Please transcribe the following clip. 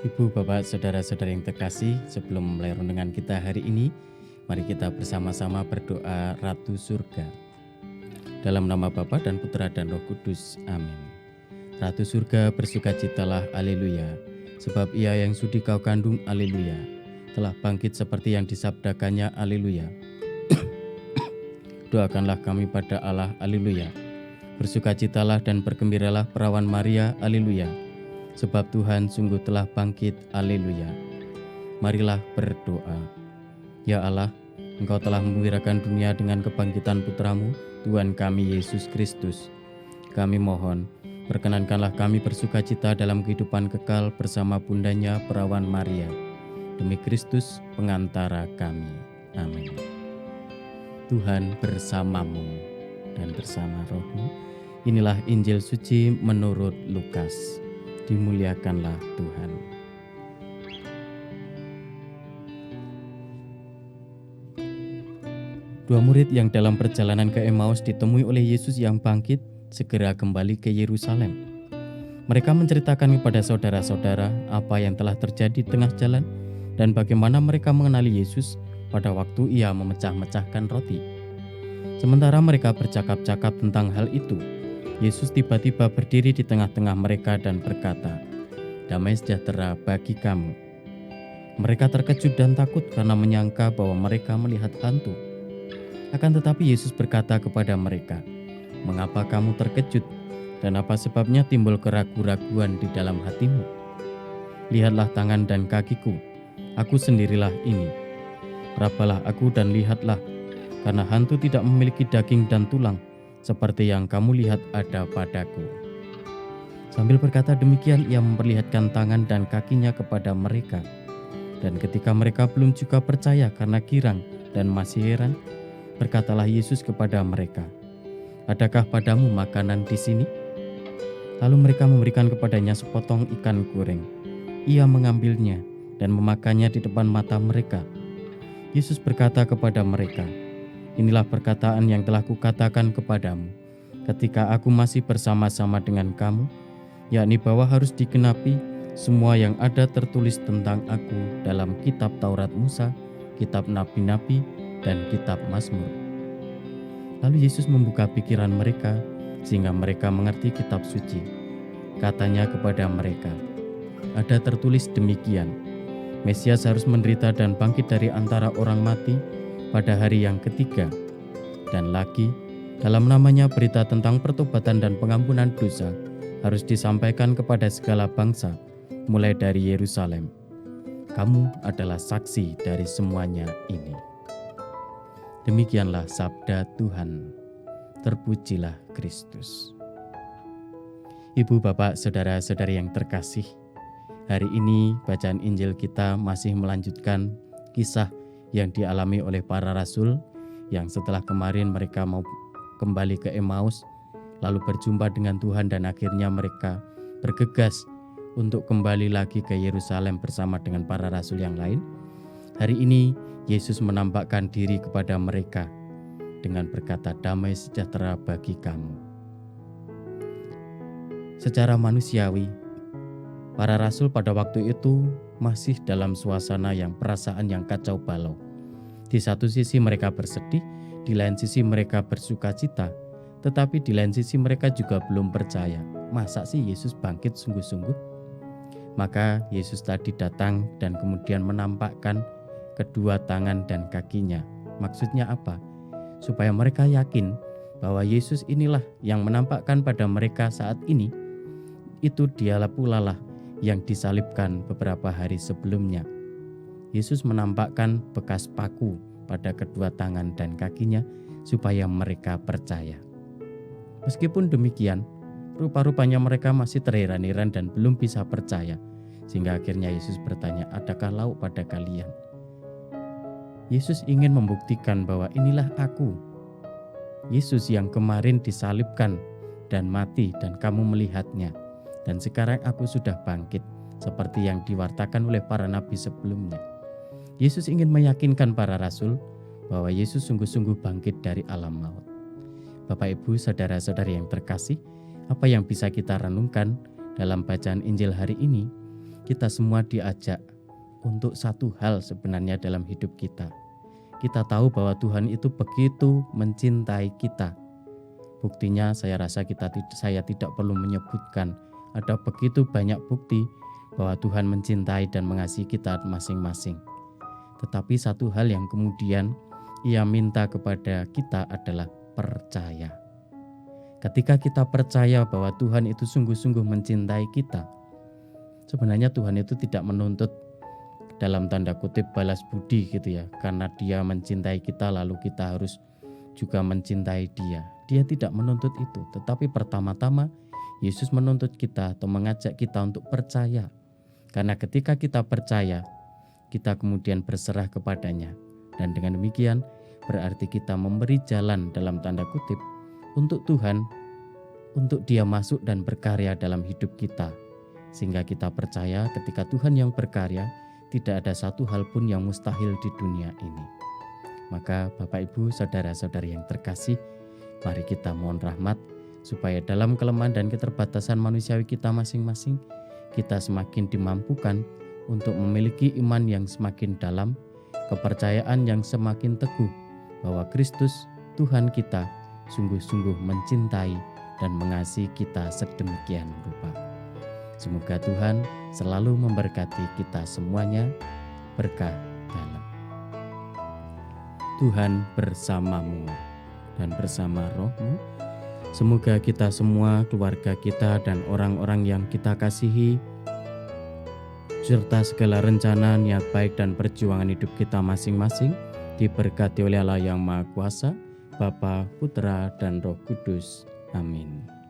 Ibu, Bapak, Saudara-saudara yang terkasih, sebelum mulai renungan kita hari ini, mari kita bersama-sama berdoa Ratu Surga. Dalam nama Bapa dan Putra dan Roh Kudus, amin. Ratu Surga, bersukacitalah, haleluya, sebab ia yang sudi kau kandung, haleluya, telah bangkit seperti yang disabdakannya, haleluya. Doakanlah kami pada Allah, haleluya. Bersukacitalah dan bergembiralah perawan Maria, haleluya, sebab Tuhan sungguh telah bangkit, haleluya. Marilah berdoa. Ya Allah, Engkau telah menggembirakan dunia dengan kebangkitan Putramu, Tuhan kami Yesus Kristus. Kami mohon, perkenankanlah kami bersukacita dalam kehidupan kekal bersama bundanya perawan Maria. Demi Kristus, pengantara kami. Amin. Tuhan bersamamu dan bersama rohmu. Inilah Injil suci menurut Lukas. Dimuliakanlah Tuhan. Dua murid yang dalam perjalanan ke Emmaus ditemui oleh Yesus yang bangkit segera kembali ke Yerusalem. Mereka menceritakan kepada saudara-saudara apa yang telah terjadi di tengah jalan dan bagaimana mereka mengenali Yesus pada waktu ia memecah-mecahkan roti. Sementara mereka bercakap-cakap tentang hal itu, Yesus tiba-tiba berdiri di tengah-tengah mereka dan berkata, "Damai sejahtera bagi kamu." Mereka terkejut dan takut karena menyangka bahwa mereka melihat hantu. Akan tetapi Yesus berkata kepada mereka, "Mengapa kamu terkejut? Dan apa sebabnya timbul keraguan-raguan di dalam hatimu? Lihatlah tangan dan kakiku, aku sendirilah ini. Rabalah aku dan lihatlah, karena hantu tidak memiliki daging dan tulang, seperti yang kamu lihat ada padaku." Sambil berkata demikian, ia memperlihatkan tangan dan kakinya kepada mereka. Dan ketika mereka belum juga percaya karena girang dan masih heran, berkatalah Yesus kepada mereka, "Adakah padamu makanan di sini?" Lalu mereka memberikan kepadanya sepotong ikan goreng. Ia mengambilnya dan memakannya di depan mata mereka. Yesus berkata kepada mereka, "Inilah perkataan yang telah kukatakan kepadamu ketika aku masih bersama-sama dengan kamu, yakni bahwa harus digenapi semua yang ada tertulis tentang aku dalam kitab Taurat Musa, kitab Nabi-Nabi, dan kitab Mazmur." Lalu Yesus membuka pikiran mereka sehingga mereka mengerti kitab suci. Katanya kepada mereka, "Ada tertulis demikian, Mesias harus menderita dan bangkit dari antara orang mati pada hari yang ketiga. Dan lagi, dalam namanya berita tentang pertobatan dan pengampunan dosa harus disampaikan kepada segala bangsa, mulai dari Yerusalem. Kamu adalah saksi dari semuanya ini." Demikianlah sabda Tuhan. Terpujilah Kristus. Ibu, Bapak, Saudara-saudari yang terkasih, hari ini bacaan Injil kita masih melanjutkan kisah yang dialami oleh para rasul yang setelah kemarin mereka mau kembali ke Emmaus, lalu berjumpa dengan Tuhan dan akhirnya mereka bergegas untuk kembali lagi ke Yerusalem bersama dengan para rasul yang lain. Hari ini Yesus menampakkan diri kepada mereka dengan berkata, "Damai sejahtera bagi kamu." Secara manusiawi, para rasul pada waktu itu masih dalam suasana yang perasaan yang kacau balau. Di satu sisi mereka bersedih, di lain sisi mereka bersukacita, tetapi di lain sisi mereka juga belum percaya. Masa sih Yesus bangkit sungguh-sungguh? Maka Yesus tadi datang dan kemudian menampakkan kedua tangan dan kakinya. Maksudnya apa? Supaya mereka yakin bahwa Yesus inilah yang menampakkan pada mereka saat ini. Itu dialah pula lah yang disalibkan beberapa hari sebelumnya. Yesus menampakkan bekas paku pada kedua tangan dan kakinya supaya mereka percaya. Meskipun demikian, rupa-rupanya mereka masih terheran-heran dan belum bisa percaya. Sehingga akhirnya Yesus bertanya, "Adakah lauk pada kalian?" Yesus ingin membuktikan bahwa inilah aku, Yesus yang kemarin disalibkan dan mati dan kamu melihatnya. Dan sekarang aku sudah bangkit seperti yang diwartakan oleh para nabi sebelumnya. Yesus ingin meyakinkan para rasul bahwa Yesus sungguh-sungguh bangkit dari alam maut. Bapak, Ibu, saudara-saudari yang terkasih, apa yang bisa kita renungkan dalam bacaan Injil hari ini? kita semua diajak untuk satu hal sebenarnya dalam hidup kita. Kita tahu bahwa Tuhan itu begitu mencintai kita. Buktinya saya rasa saya tidak perlu menyebutkan, ada begitu banyak bukti bahwa Tuhan mencintai dan mengasihi kita masing-masing. Tetapi satu hal yang kemudian Ia minta kepada kita adalah percaya. Ketika kita percaya bahwa Tuhan itu sungguh-sungguh mencintai kita, sebenarnya Tuhan itu tidak menuntut dalam tanda kutip balas budi gitu ya, karena Dia mencintai kita lalu kita harus juga mencintai Dia. Dia tidak menuntut itu, tetapi pertama-tama Yesus menuntut kita atau mengajak kita untuk percaya. Karena ketika kita percaya, kita kemudian berserah kepadanya. Dan dengan demikian berarti kita memberi jalan dalam tanda kutip untuk Tuhan, untuk Dia masuk dan berkarya dalam hidup kita. Sehingga kita percaya ketika Tuhan yang berkarya, tidak ada satu hal pun yang mustahil di dunia ini. Maka Bapak Ibu, saudara-saudari yang terkasih, mari kita mohon rahmat supaya dalam kelemahan dan keterbatasan manusiawi kita masing-masing, kita semakin dimampukan untuk memiliki iman yang semakin dalam, kepercayaan yang semakin teguh bahwa Kristus, Tuhan kita, sungguh-sungguh mencintai dan mengasihi kita sedemikian rupa. Semoga Tuhan selalu memberkati kita semuanya, berkah dalam. Tuhan bersamamu dan bersama rohmu. Semoga kita semua, keluarga kita dan orang-orang yang kita kasihi, serta segala rencana, niat baik dan perjuangan hidup kita masing-masing diberkati oleh Allah yang Maha Kuasa, Bapa, Putra, dan Roh Kudus. Amin.